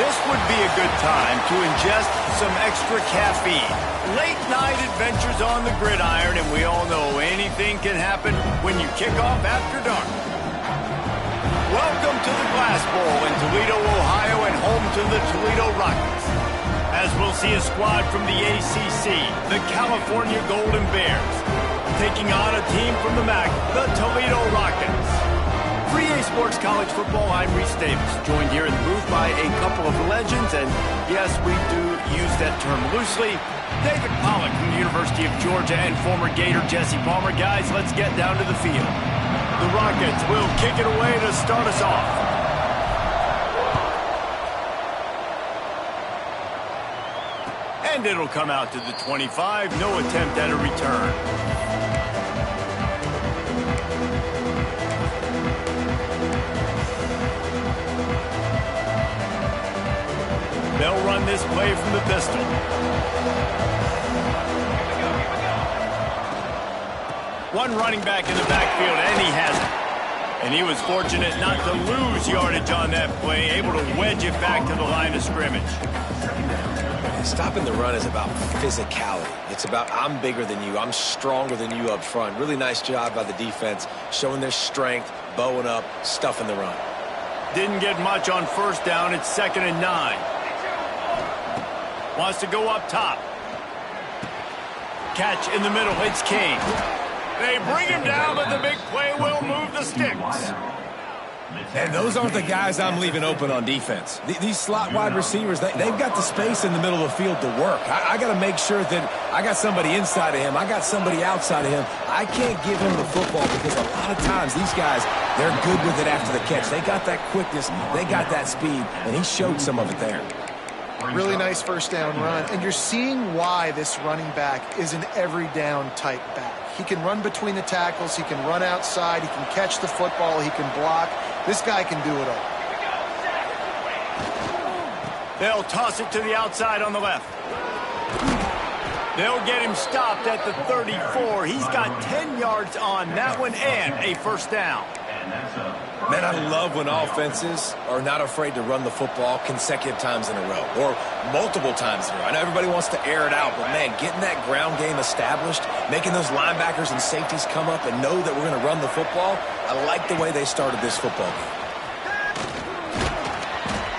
This would be a good time to ingest some extra caffeine. Late night adventures on the gridiron, and we all know anything can happen when you kick off after dark. Welcome to the Glass Bowl in Toledo, Ohio, and home to the Toledo Rockets. As we'll see a squad from the ACC, the California Golden Bears, taking on a team from the MAC, the Toledo Rockets. For EA Sports College Football, I'm Reese Davis, joined here in the booth by a couple of legends, and yes, we do use that term loosely. David Pollack from the University of Georgia and former Gator Jesse Palmer. Guys, let's get down to the field. The Rockets will kick it away to start us off. And it'll come out to the 25. No attempt at a return. They'll run this play from the pistol. One running back in the backfield, and he has it. And he was fortunate not to lose yardage on that play, able to wedge it back to the line of scrimmage. Stopping the run is about physicality. It's about I'm bigger than you, I'm stronger than you up front. Really nice job by the defense, showing their strength, bowing up, stuffing the run. Didn't get much on first down. It's 2nd and 9. Wants to go up top. Catch in the middle. It's King. They bring him down, but the big play will move the sticks. And those aren't the guys I'm leaving open on defense. These slot wide receivers, they've got the space in the middle of the field to work. I got to make sure that I got somebody inside of him. I got somebody outside of him. I can't give him the football because a lot of times these guys, they're good with it after the catch. They got that quickness. They got that speed, and he showed some of it there. Really nice first down run, and you're seeing why this running back is an every down type back. He can run between the tackles, he can run outside, he can catch the football, he can block. This guy can do it all. They'll toss it to the outside on the left. They'll get him stopped at the 34. He's got 10 yards on that one and a first down. Man, I love when offenses are not afraid to run the football consecutive times in a row or multiple times in a row. I know everybody wants to air it out, but, man, getting that ground game established, making those linebackers and safeties come up and know that we're going to run the football, I like the way they started this football game.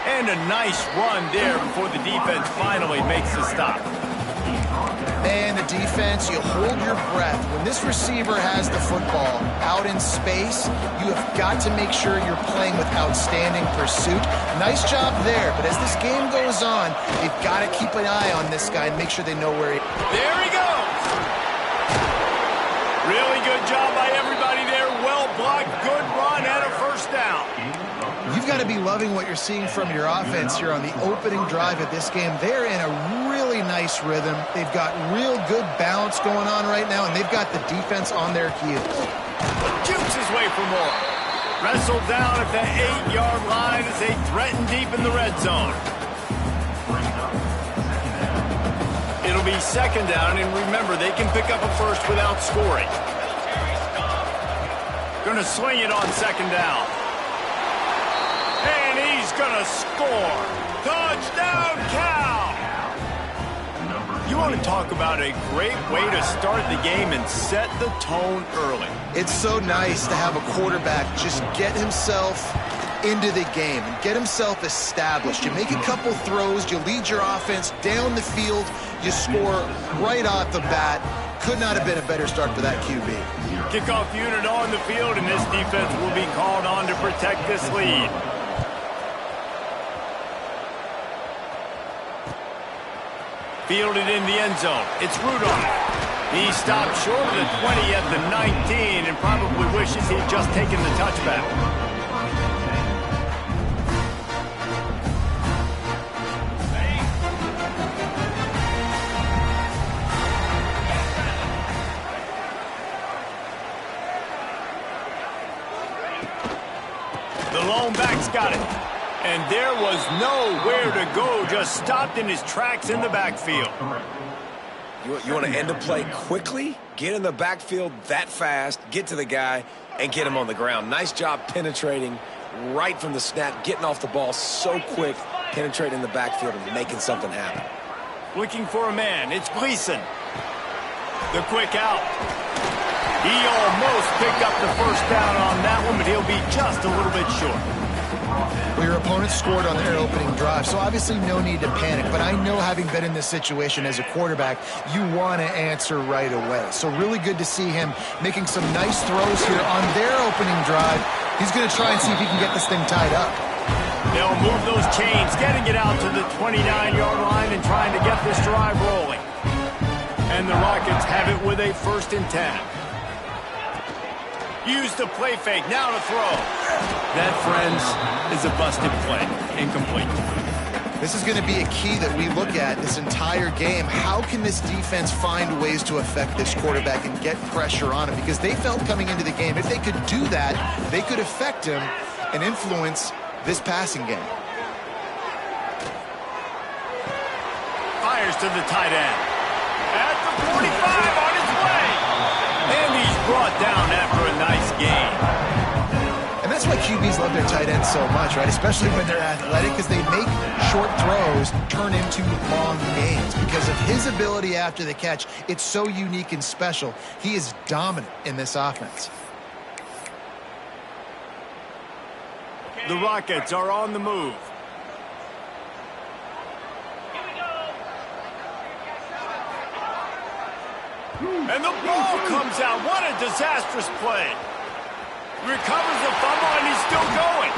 And a nice run there before the defense finally makes the stop. Man, the defense, you hold your breath. When this receiver has the football out in space, you have got to make sure you're playing with outstanding pursuit. Nice job there, but as this game goes on, they've got to keep an eye on this guy and make sure they know where he is. There he goes! Really good job by everybody there. Well blocked, good run, and a first down. You've got to be loving what you're seeing from your offense here on the opening drive of this game. They're in a really nice rhythm. They've got real good balance going on right now, and they've got the defense on their heels. Jukes his way for more. Wrestled down at the 8-yard line as they threaten deep in the red zone. It'll be 2nd down, and remember, they can pick up a first without scoring. Gonna swing it on 2nd down. And he's gonna score. Touchdown, Cal! You want to talk about a great way to start the game and set the tone early. It's so nice to have a quarterback just get himself into the game and get himself established. You make a couple throws, you lead your offense down the field, you score right off the bat. Could not have been a better start for that QB. Kickoff unit on the field, and this defense will be called on to protect this lead. Fielded in the end zone. It's Rudolph. He stopped short of the 20 at the 19 and probably wishes he'd just taken the touchback. The lone back's got it. And there was nowhere to go, just stopped in his tracks in the backfield. You want to end a play quickly, get in the backfield that fast, get to the guy, and get him on the ground. Nice job penetrating right from the snap, getting off the ball so quick, penetrating in the backfield and making something happen. Looking for a man. It's Gleason. The quick out. He almost picked up the first down on that one, but he'll be just a little bit short. Well, your opponent scored on their opening drive, so obviously no need to panic. But I know, having been in this situation as a quarterback, you want to answer right away. So really good to see him making some nice throws here on their opening drive. He's going to try and see if he can get this thing tied up. They'll move those chains, getting it out to the 29-yard line and trying to get this drive rolling. And the Rockets have it with a 1st and 10. Use the play fake, now to throw. That, friends, is a busted play. Incomplete. This is going to be a key that we look at this entire game. How can this defense find ways to affect this quarterback and get pressure on him? Because they felt coming into the game, if they could do that, they could affect him and influence this passing game. Fires to the tight end. At the 45, on his way. And he's brought down after a nice gain. And that's why QBs love their tight ends so much, right? Especially when they're athletic, because they make short throws turn into long gains. Because of his ability after the catch, it's so unique and special. He is dominant in this offense. The Rockets are on the move. And the ball comes out. What a disastrous play. Recovers the fumble, and he's still going.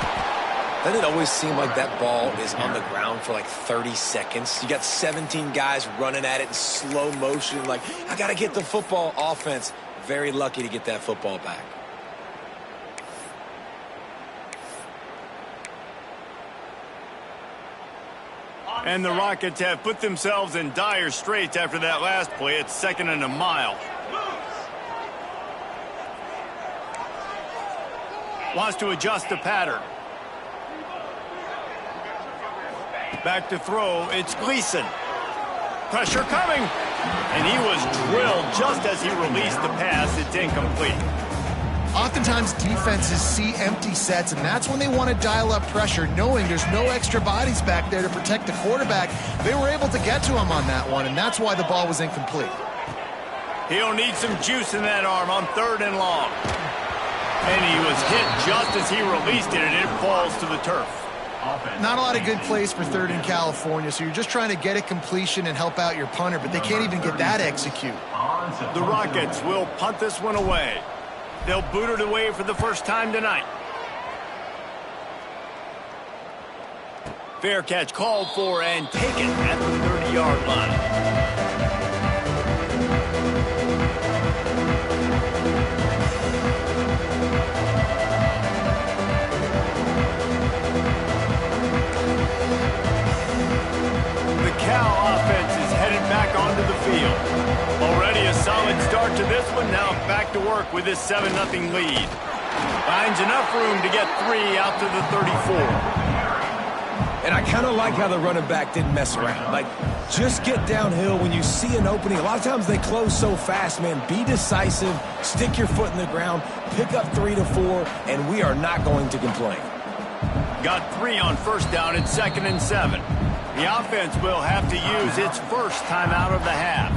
Doesn't it always seem like that ball is on the ground for like 30 seconds? You got 17 guys running at it in slow motion. Like, I got to get the football. Offense, very lucky to get that football back. And the Rockets have put themselves in dire straits after that last play. It's 2nd and a mile. Wants to adjust the pattern. Back to throw. It's Gleason. Pressure coming. And he was drilled just as he released the pass. It's incomplete. Oftentimes defenses see empty sets, and that's when they want to dial up pressure, knowing there's no extra bodies back there to protect the quarterback. They were able to get to him on that one, and that's why the ball was incomplete. He'll need some juice in that arm on 3rd and long. And he was hit just as he released it, and it falls to the turf. Not a lot of good plays for 3rd in California, so you're just trying to get a completion and help out your punter, but they can't even get that execute. The Rockets will punt this one away. They'll boot it away for the first time tonight. Fair catch called for and taken at the 30-yard line. The Cal offense is headed back onto the field. Already a solid start to this one. Now back to work with this 7-0 lead. Finds enough room to get 3 out to the 34. And I kind of like how the running back didn't mess around. Like, just get downhill when you see an opening. A lot of times they close so fast, man. Be decisive, stick your foot in the ground, pick up 3 to 4, and we are not going to complain. Got 3 on 1st down. It's 2nd and 7. The offense will have to use its first timeout of the half.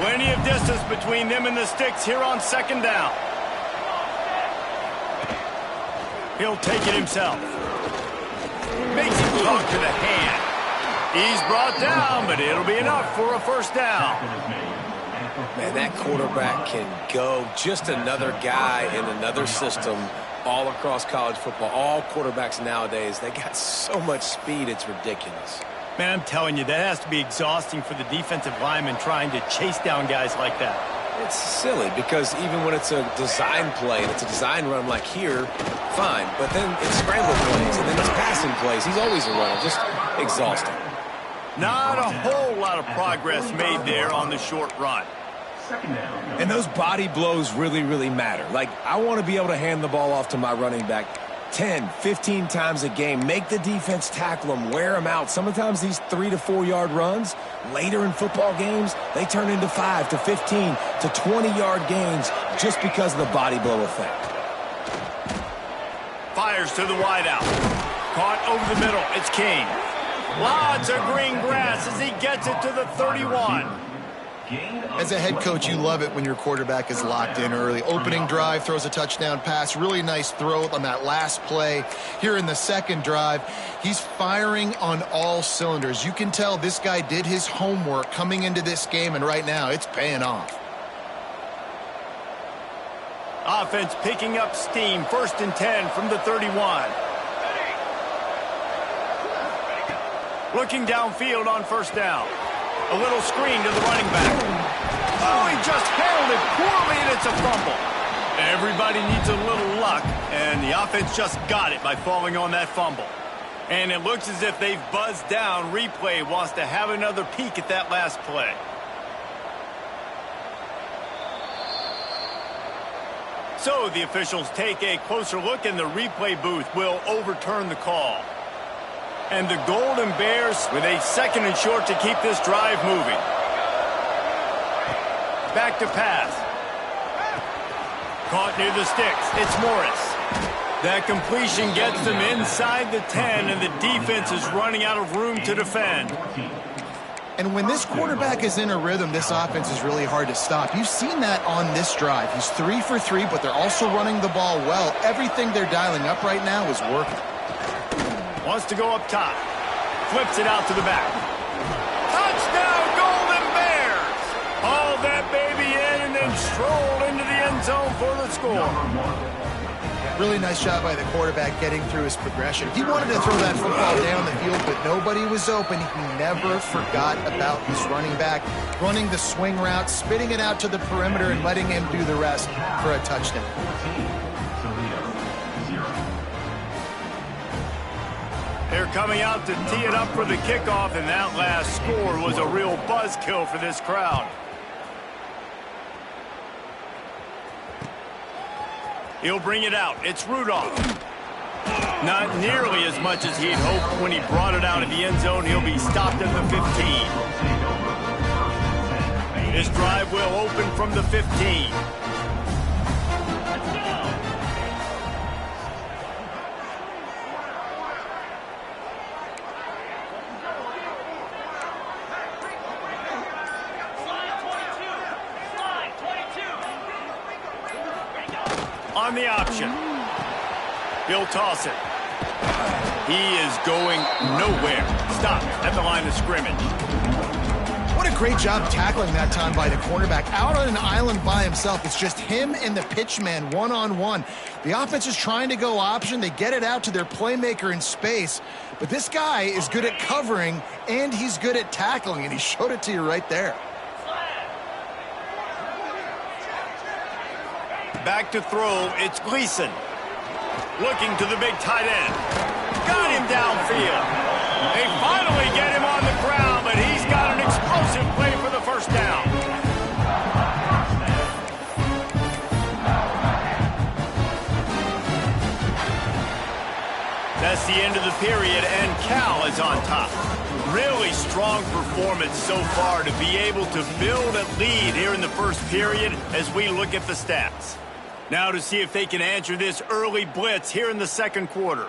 Plenty of distance between them and the sticks here on 2nd down. He'll take it himself. Makes him talk to the hand. He's brought down, but it'll be enough for a 1st down. Man, that quarterback can go. Just another guy in another system all across college football. All quarterbacks nowadays, they got so much speed, it's ridiculous. Man, I'm telling you, that has to be exhausting for the defensive lineman trying to chase down guys like that. It's silly because even when it's a design play, and it's a design run like here, fine. But then it's scramble plays, and then it's passing plays. He's always a runner, just exhausting. Not a whole lot of progress made there on the short run. And those body blows really, really matter. Like, I want to be able to hand the ball off to my running back 10, 15 times a game. Make the defense tackle them, wear them out. Sometimes these 3 to 4 yard runs, later in football games, they turn into 5 to 15 to 20 yard gains just because of the body blow effect. Fires to the wideout. Caught over the middle. It's King. Lots of green grass as he gets it to the 31. As a head coach, you love it when your quarterback is locked in early. Opening drive, throws a touchdown pass. Really nice throw on that last play. Here in the second drive, he's firing on all cylinders. You can tell this guy did his homework coming into this game, and right now it's paying off. Offense picking up steam. 1st and 10 from the 31. Looking downfield on 1st down. A little screen to the running back. Oh, he just handled it poorly, and it's a fumble. Everybody needs a little luck, and the offense just got it by falling on that fumble. And it looks as if they've buzzed down. Replay wants to have another peek at that last play. So the officials take a closer look, and the replay booth will overturn the call. And the Golden Bears with a 2nd and short to keep this drive moving. Back to pass. Caught near the sticks. It's Morris. That completion gets them inside the 10, and the defense is running out of room to defend. And when this quarterback is in a rhythm, this offense is really hard to stop. You've seen that on this drive. He's 3 for 3, but they're also running the ball well. Everything they're dialing up right now is working. Wants to go up top. Flips it out to the back. Touchdown, Golden Bears! Hauled that baby in and then strolled into the end zone for the score. Really nice job by the quarterback getting through his progression. He wanted to throw that football down the field, but nobody was open. He never forgot about his running back, running the swing route, spitting it out to the perimeter, and letting him do the rest for a touchdown. They're coming out to tee it up for the kickoff, and that last score was a real buzzkill for this crowd. He'll bring it out. It's Rudolph. Not nearly as much as he'd hoped when he brought it out of the end zone. He'll be stopped at the 15. This drive will open from the 15. On the option. He'll toss it. He is going nowhere. Stop at the line of scrimmage. What a great job tackling that time by the cornerback. Out on an island by himself. It's just him and the pitchman one-on-one. The offense is trying to go option. They get it out to their playmaker in space. But this guy is good at covering, and he's good at tackling, and he showed it to you right there. Back to throw, it's Gleason. Looking to the big tight end. Got him downfield. They finally get him on the ground, but he's got an explosive play for the 1st down. That's the end of the period, and Cal is on top. Really strong performance so far to be able to build a lead here in the 1st period as we look at the stats. Now to see if they can answer this early blitz here in the 2nd quarter.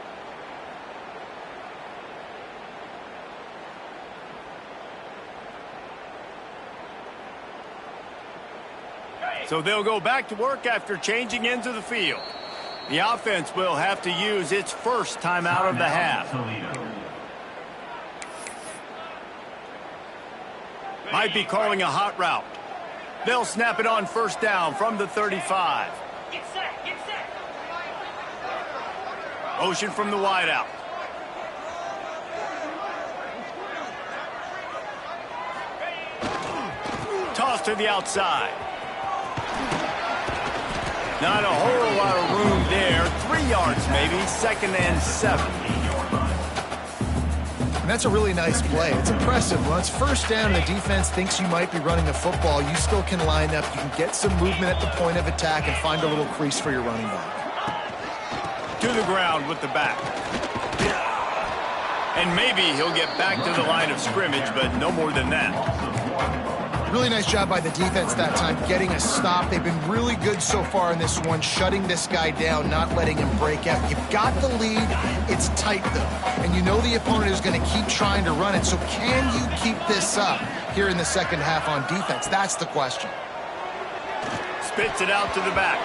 So they'll go back to work after changing into the field. The offense will have to use its 1st timeout of the half. Might be calling a hot route. They'll snap it on 1st down from the 35. Get set. Motion from the wideout. Toss to the outside. Not a whole lot of room there. 3 yards maybe. 2nd and 7. And that's a really nice play. It's impressive. When it's 1st down and the defense thinks you might be running the football, you still can line up. You can get some movement at the point of attack and find a little crease for your running back. to the ground with the back. And maybe he'll get back to the line of scrimmage, but no more than that. Really nice job by the defense that time, getting a stop. They've been really good so far in this one, shutting this guy down, not letting him break out. You've got the lead. It's tight, though. And you know the opponent is going to keep trying to run it. So can you keep this up here in the second half on defense? That's the question. Spits it out to the back.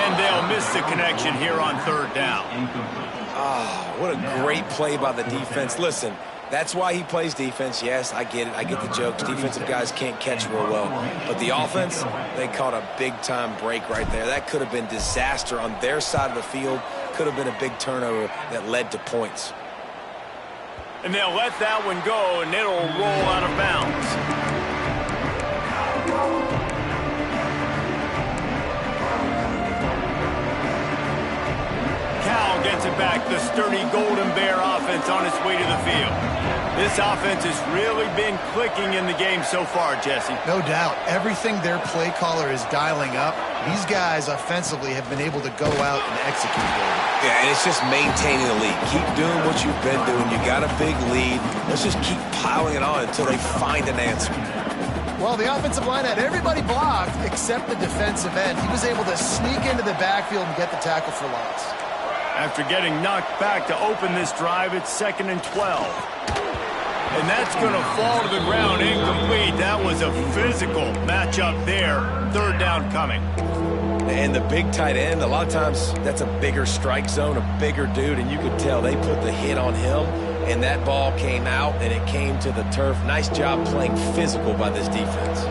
And they'll miss the connection here on third down. Ah, what a great play by the defense. Listen, that's why he plays defense. Yes, I get it. I get the jokes. Defensive guys can't catch real well. But the offense, they caught a big-time break right there. That could have been disaster on their side of the field. Could have been a big turnover that led to points. And they'll let that one go, and it'll roll out of bounds. Cal gets it back. The sturdy Golden Bear offense on its way to the field. This offense has really been clicking in the game so far, Jesse. No doubt. Everything their play caller is dialing up, these guys offensively have been able to go out and execute. Yeah, and it's just maintaining the lead. Keep doing what you've been doing. You got a big lead. Let's just keep piling it on until they find an answer. Well, the offensive line had everybody blocked except the defensive end. He was able to sneak into the backfield and get the tackle for loss. After getting knocked back to open this drive, it's 2nd and 12. And that's going to fall to the ground incomplete. That was a physical matchup there. Third down coming. And the big tight end, a lot of times that's a bigger strike zone, a bigger dude, and you could tell they put the hit on him, and that ball came out, and it came to the turf. Nice job playing physical by this defense.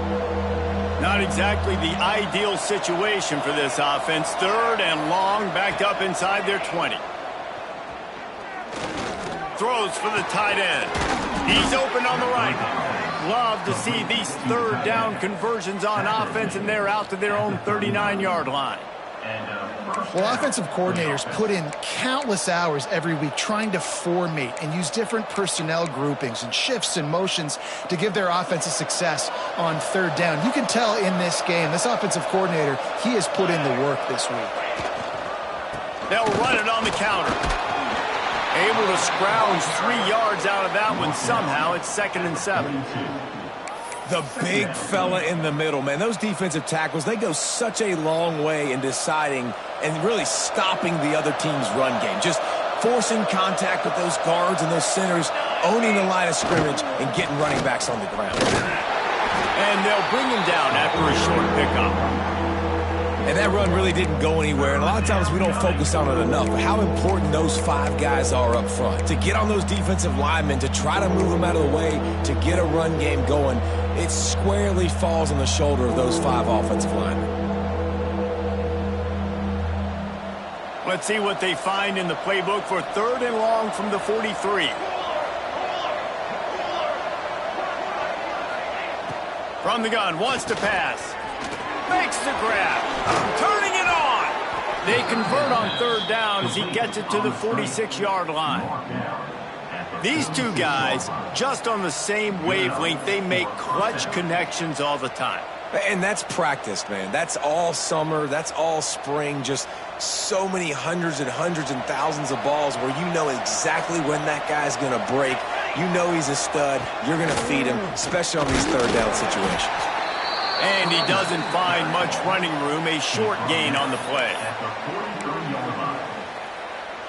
Not exactly the ideal situation for this offense. Third and long, backed up inside their 20. Throws for the tight end. He's open on the right. Love to see these third down conversions on offense, and they're out to their own 39-yard line. Well, offensive coordinators put in countless hours every week trying to formate and use different personnel groupings and shifts and motions to give their offense a success on third down. You can tell in this game, this offensive coordinator, he has put in the work this week. They'll run it on the counter. Able to scrounge 3 yards out of that one somehow. It's 2nd and 7. The big fella in the middle, man. Those defensive tackles, they go such a long way in deciding and really stopping the other team's run game. Just forcing contact with those guards and those centers, owning the line of scrimmage, and getting running backs on the ground. And they'll bring him down after a short pickup. And that run really didn't go anywhere. And a lot of times we don't focus on it enough. But how important those 5 guys are up front. To get on those defensive linemen, to try to move them out of the way, to get a run game going, it squarely falls on the shoulder of those 5 offensive linemen. Let's see what they find in the playbook for third and long from the 43. From the gun, wants to pass. Makes the grab. Turning it on. They convert on third down as he gets it to the 46-yard line. These two guys, just on the same wavelength, they make clutch connections all the time. And that's practice, man. That's all summer. That's all spring. Just so many hundreds and thousands of balls where you know exactly when that guy's going to break. You know he's a stud. You're going to feed him, especially on these third down situations. And he doesn't find much running room, a short gain on the play.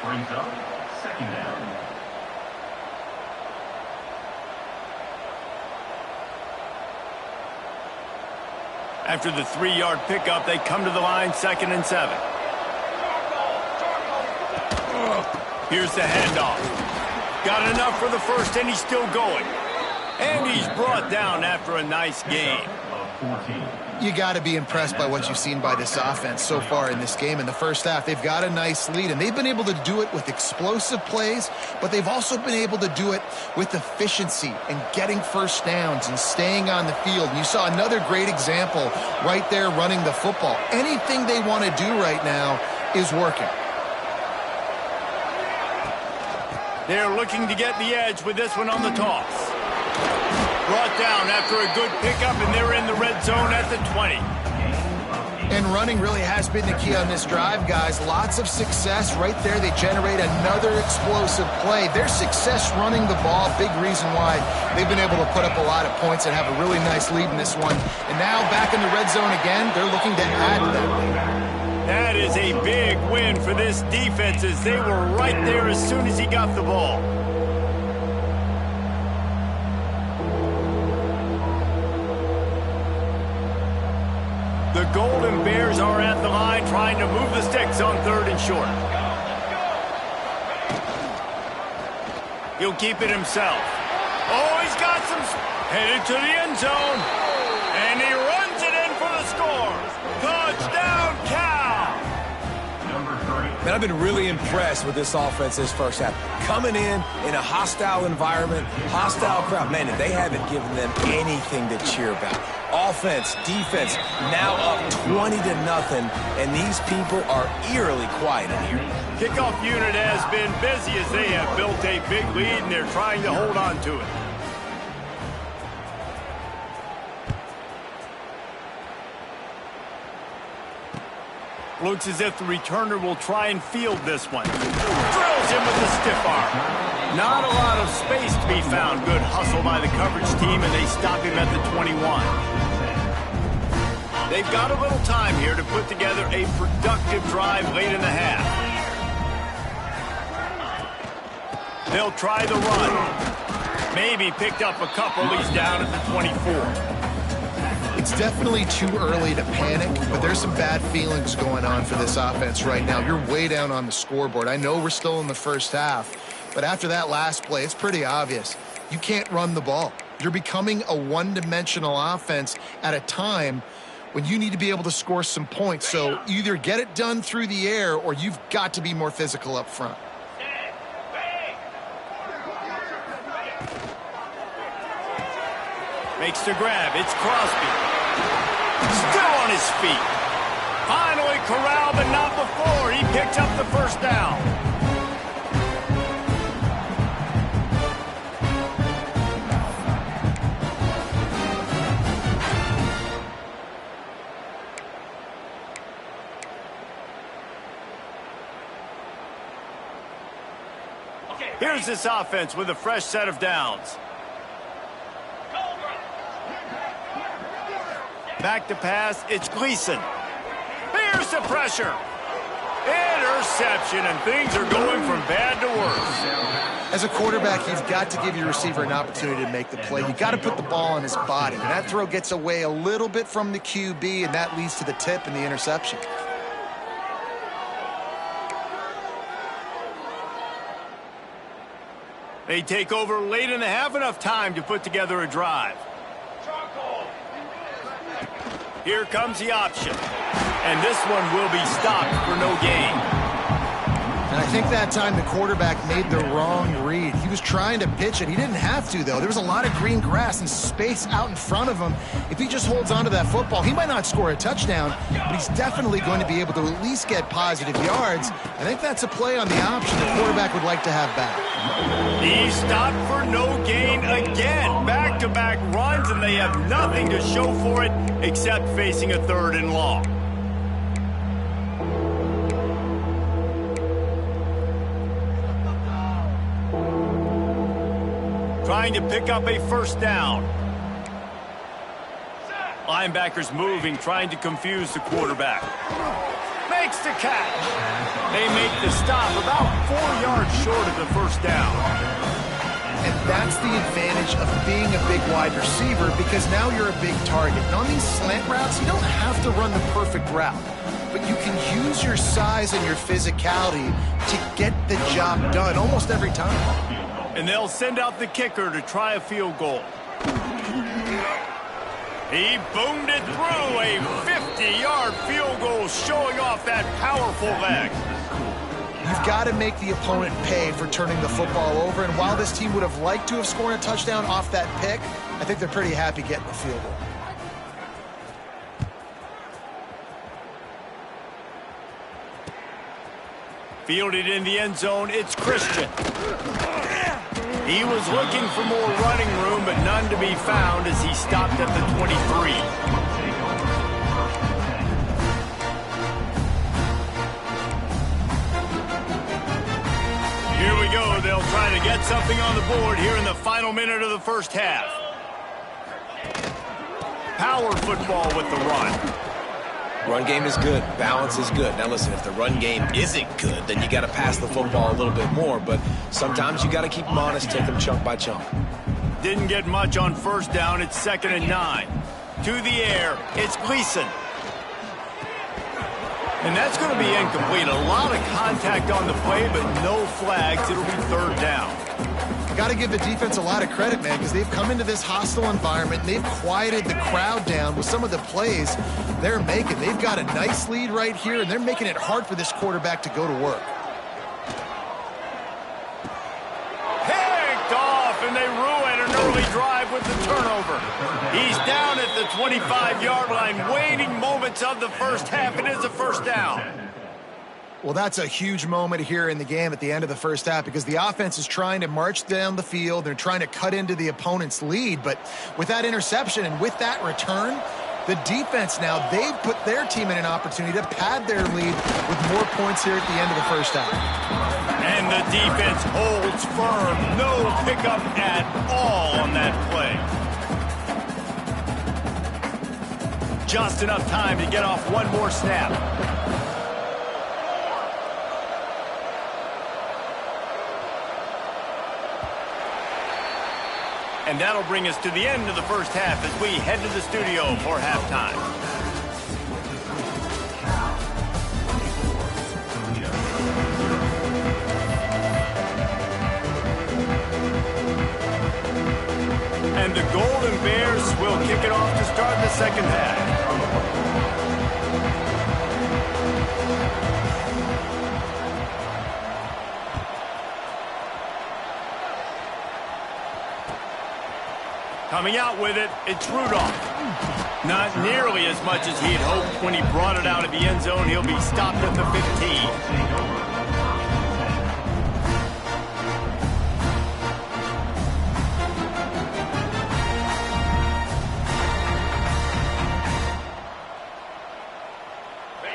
Brings up 2nd down. After the 3-yard pickup, they come to the line, 2nd and 7. Here's the handoff. Got enough for the first, and he's still going. And he's brought down after a nice gain. You got to be impressed by what you've seen by this offense so far in this game. In the first half, they've got a nice lead, and they've been able to do it with explosive plays, but they've also been able to do it with efficiency and getting first downs and staying on the field. And you saw another great example right there running the football. Anything they want to do right now is working. They're looking to get the edge with this one on the toss. Brought down after a good pickup, and they're in the red zone at the 20. And running really has been the key on this drive, guys. Lots of success right there. They generate another explosive play. Their success running the ball, big reason why they've been able to put up a lot of points and have a really nice lead in this one. And now back in the red zone again, they're looking to add to that lead. That is a big win for this defense as they were right there as soon as he got the ball. The Golden Bears are at the line trying to move the sticks on 3rd and short. He'll keep it himself. Oh, he's got some... Headed to the end zone. And he runs it in for the score. Touchdown, Cal! Number 3. Man, I've been really impressed with this offense this first half. Coming in a hostile environment, hostile crowd. Man, they haven't given them anything to cheer about. Offense, defense, now up 20-0, and these people are eerily quiet in here. Kickoff unit has been busy as they have built a big lead, and they're trying to hold on to it. Looks as if the returner will try and field this one. Drills him with the stiff arm. Not a lot of space to be found. Good hustle by the coverage team, and they stop him at the 21. They've got a little time here to put together a productive drive late in the half. They'll try the run. Maybe picked up a couple. He's down at the 24. It's definitely too early to panic, but there's some bad feelings going on for this offense right now. You're way down on the scoreboard. I know we're still in the first half, but after that last play, it's pretty obvious. You can't run the ball. You're becoming a one-dimensional offense at a time when you need to be able to score some points. So either get it done through the air or you've got to be more physical up front. Makes the grab. It's Crosby. Still on his feet. Finally corralled, but not before. He picked up the first down. Here's this offense with a fresh set of downs. Back to pass, it's Gleason. Here's the pressure. Interception, and things are going from bad to worse. As a quarterback, you've got to give your receiver an opportunity to make the play. You've got to put the ball on his body. And that throw gets away a little bit from the QB, and that leads to the tip and the interception. They take over late in the half, enough time to put together a drive. Here comes the option. And this one will be stopped for no gain. And I think that time the quarterback made the wrong read. He was trying to pitch it. He didn't have to, though. There was a lot of green grass and space out in front of him. If he just holds on to that football, he might not score a touchdown, but he's definitely going to be able to at least get positive yards. I think that's a play on the option the quarterback would like to have back. He stopped for no gain again. Back-to-back runs, and they have nothing to show for it except facing a 3rd and long. Trying to pick up a first down. Linebackers moving, trying to confuse the quarterback. Makes the catch. They make the stop about 4 yards short of the first down. And that's the advantage of being a big wide receiver, because now you're a big target. And on these slant routes, you don't have to run the perfect route, but you can use your size and your physicality to get the job done almost every time. And they'll send out the kicker to try a field goal. He boomed it through, a 50-yard field goal, showing off that powerful leg. You've got to make the opponent pay for turning the football over, and while this team would have liked to have scored a touchdown off that pick, I think they're pretty happy getting the field goal. Fielded in the end zone, it's Christian. He was looking for more running room, but none to be found as he stopped at the 23. get something on the board here in the final minute of the first half. Power football with the run. Run game is good. Balance is good. Now listen, if the run game isn't good, then you got to pass the football a little bit more. But sometimes you got to keep them honest, take them chunk by chunk. Didn't get much on first down. It's 2nd and 9. To the air, it's Gleason. And that's going to be incomplete. A lot of contact on the play, but no flags. It'll be 3rd down. Got to give the defense a lot of credit, man, because they've come into this hostile environment and they've quieted the crowd down with some of the plays they're making. They've got a nice lead right here, and they're making it hard for this quarterback to go to work. Picked off, and they ruin an early drive with the turnover. He's down at the 25-yard line, waiting moments of the first half. It is a 1st down. Well, that's a huge moment here in the game at the end of the first half because the offense is trying to march down the field. They're trying to cut into the opponent's lead. But with that interception and with that return, the defense now, they've put their team in an opportunity to pad their lead with more points here at the end of the first half. And the defense holds firm. No pickup at all on that play. Just enough time to get off one more snap. And that'll bring us to the end of the first half as we head to the studio for halftime. And the Golden Bears will kick it off to start the second half. Coming out with it, it's Rudolph. Not nearly as much as he'd hoped when he brought it out of the end zone. He'll be stopped at the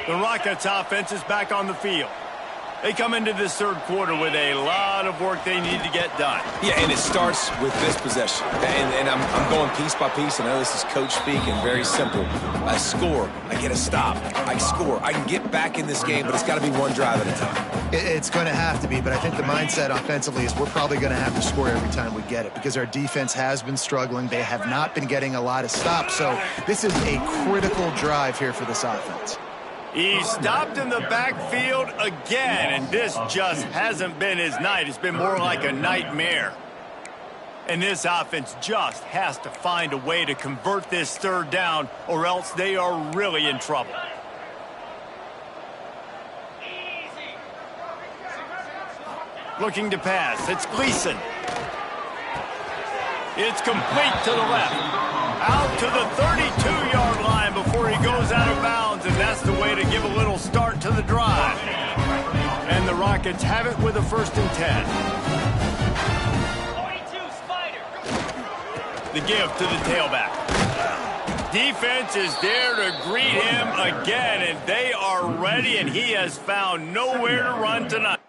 15. The Rockets offense is back on the field. They come into this third quarter with a lot of work they need to get done. Yeah, and it starts with this possession. And I'm going piece by piece. I know this is coach speak and very simple. I score. I get a stop. I score. I can get back in this game, but it's got to be one drive at a time. It's going to have to be, but I think the mindset offensively is we're probably going to have to score every time we get it because our defense has been struggling. They have not been getting a lot of stops, so this is a critical drive here for this offense. He stopped in the backfield again, and this just hasn't been his night. It's been more like a nightmare. And this offense just has to find a way to convert this 3rd down, or else they are really in trouble. Looking to pass. It's Gleason. It's complete to the left. Out to the 32-yard line before he goes out of bounds, and that's the way to give a little start to the drive. And the Rockets have it with a 1st and 10. 42 Spider. The give to the tailback. Defense is there to greet him again, and they are ready, and he has found nowhere to run tonight.